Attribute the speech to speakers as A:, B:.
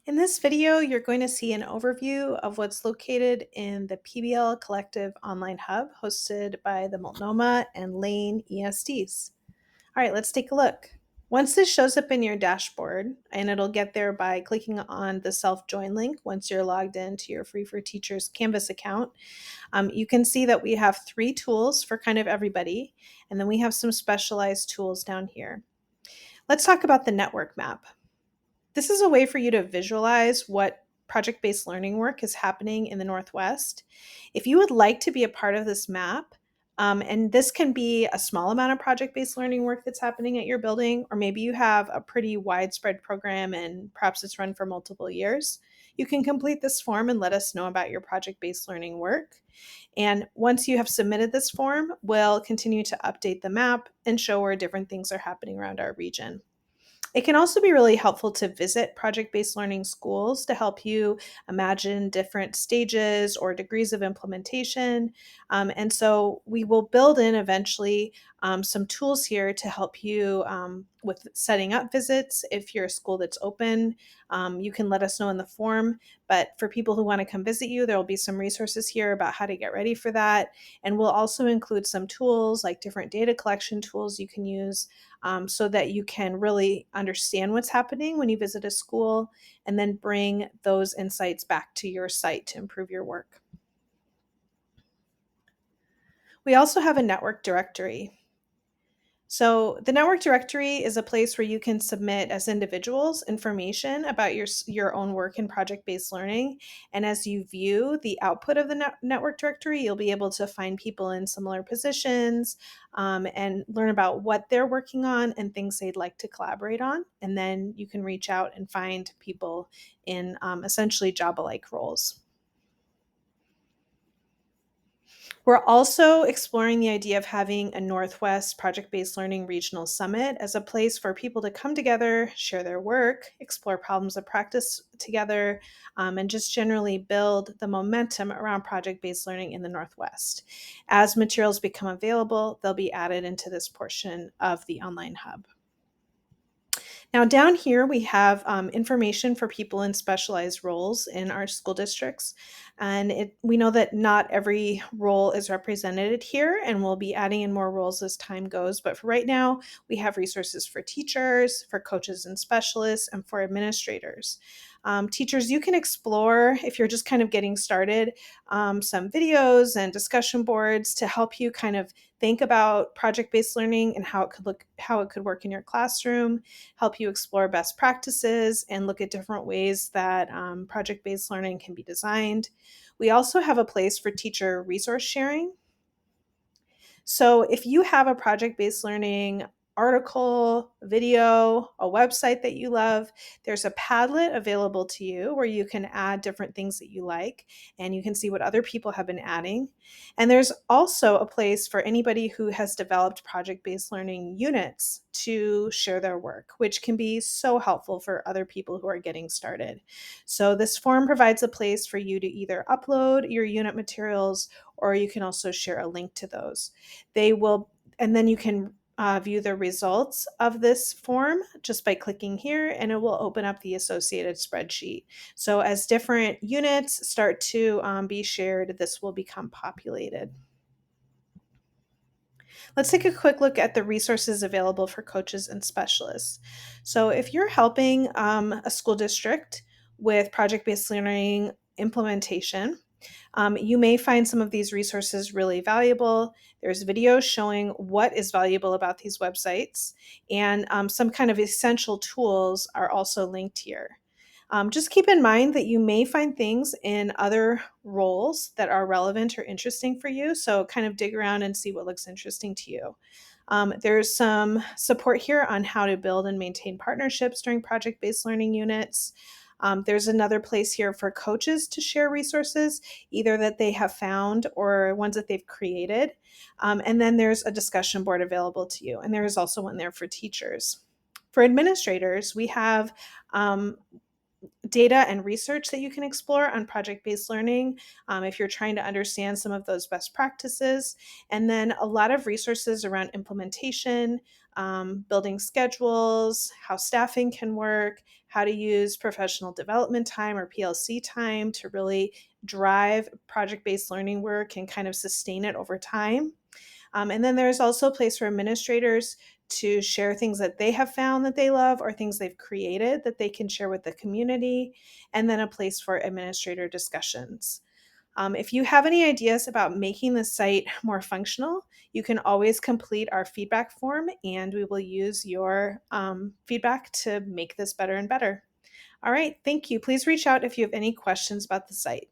A: In this video, you're going to see an overview of what's located in the PBL Collective Online Hub hosted by the Multnomah and Lane ESDs. All right, let's take a look. Once this shows up in your dashboard, and it'll get there by clicking on the self-join link once you're logged into your Free for Teachers Canvas account, you can see that we have 3 tools for kind of everybody, and then we have some specialized tools down here. Let's talk about the network map. This is a way for you to visualize what project-based learning work is happening in the Northwest. If you would like to be a part of this map, and this can be a small amount of project-based learning work that's happening at your building, or maybe you have a pretty widespread program and perhaps it's run for multiple years, you can complete this form and let us know about your project-based learning work. And once you have submitted this form, we'll continue to update the map and show where different things are happening around our region. It can also be really helpful to visit project-based learning schools to help you imagine different stages or degrees of implementation. And so we will build in eventually some tools here to help you with setting up visits. If you're a school that's open, you can let us know in the form. But for people who want to come visit you, there will be some resources here about how to get ready for that. And we'll also include some tools like different data collection tools you can use so that you can really understand what's happening when you visit a school and then bring those insights back to your site to improve your work. We also have a network directory. So the network directory is a place where you can submit as individuals information about your own work in project-based learning. And as you view the output of the network directory, you'll be able to find people in similar positions and learn about what they're working on and things they'd like to collaborate on. And then you can reach out and find people in essentially job-alike roles. We're also exploring the idea of having a Northwest Project-Based Learning Regional Summit as a place for people to come together, share their work, explore problems of practice together, and just generally build the momentum around project-based learning in the Northwest. As materials become available, they'll be added into this portion of the online hub. Now down here we have information for people in specialized roles in our school districts, and we know that not every role is represented here, and we'll be adding in more roles as time goes, but for right now we have resources for teachers, for coaches and specialists, and for administrators. Teachers, you can explore, if you're just kind of getting started, some videos and discussion boards to help you kind of think about project-based learning and how it could work in your classroom, help you explore best practices and look at different ways that project-based learning can be designed. We also have a place for teacher resource sharing. So if you have a project-based learning article, video, a website that you love, there's a Padlet available to you where you can add different things that you like, and you can see what other people have been adding. And there's also a place for anybody who has developed project-based learning units to share their work, which can be so helpful for other people who are getting started. So this forum provides a place for you to either upload your unit materials, or you can also share a link to those. And then you can view the results of this form just by clicking here, and it will open up the associated spreadsheet. So as different units start to be shared, this will become populated. Let's take a quick look at the resources available for coaches and specialists. So if you're helping a school district with project-based learning implementation, you may find some of these resources really valuable. There's videos showing what is valuable about these websites, and some kind of essential tools are also linked here. Just keep in mind that you may find things in other roles that are relevant or interesting for you, so kind of dig around and see what looks interesting to you. There's some support here on how to build and maintain partnerships during project-based learning units. There's another place here for coaches to share resources, either that they have found or ones that they've created. And then there's a discussion board available to you. And there is also one there for teachers. For administrators, we have data and research that you can explore on project-based learning if you're trying to understand some of those best practices. And then a lot of resources around implementation, building schedules, how staffing can work, how to use professional development time or PLC time to really drive project-based learning work and kind of sustain it over time. And then there's also a place for administrators to share things that they have found that they love or things they've created that they can share with the community, and then a place for administrator discussions. If you have any ideas about making the site more functional, you can always complete our feedback form, and we will use your feedback to make this better and better. All right, thank you. Please reach out if you have any questions about the site.